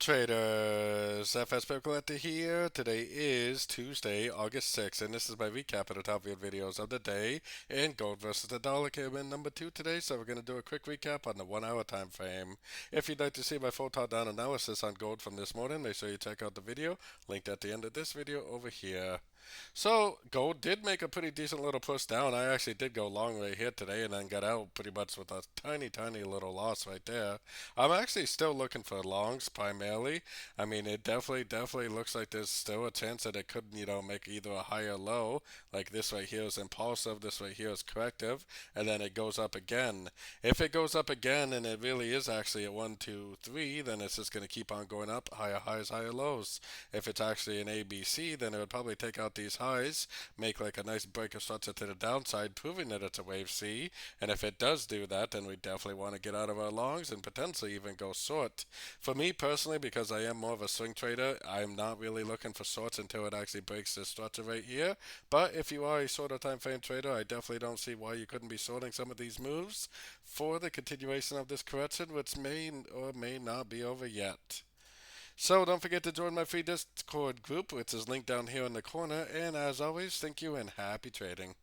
traders, FX Pip Collector here. Today is Tuesday, August 6th, and this is my recap of the top viewed videos of the day in gold versus the dollar. Came in number 2 today, so we're going to do a quick recap on the 1 hour time frame. If you'd like to see my full top down analysis on gold from this morning, make sure you check out the video linked at the end of this video over here. So gold did make a pretty decent little push down. I actually did go long right here today and then got out pretty much with a tiny little loss right there. I'm actually still looking for longs primarily. I mean, it definitely looks like there's still a chance that it could, make either a higher low, like this right here is impulsive, this right here is corrective, and then it goes up again. If it goes up again and it really is actually at 1, 2, 3, then it's just going to keep on going up, higher highs, higher lows. If it's actually an ABC, then it would probably take out these highs, make like a nice breaker structure to the downside, proving that it's a wave C. And if it does do that, then we definitely want to get out of our longs and potentially even go short. For me personally, because I am more of a swing trader, I'm not really looking for shorts until it actually breaks this structure right here. But if you are a shorter time frame trader, I definitely don't see why you couldn't be shorting some of these moves for the continuation of this correction, which may or may not be over yet. So don't forget to join my free Discord group, which is linked down here in the corner. And as always, thank you and happy trading.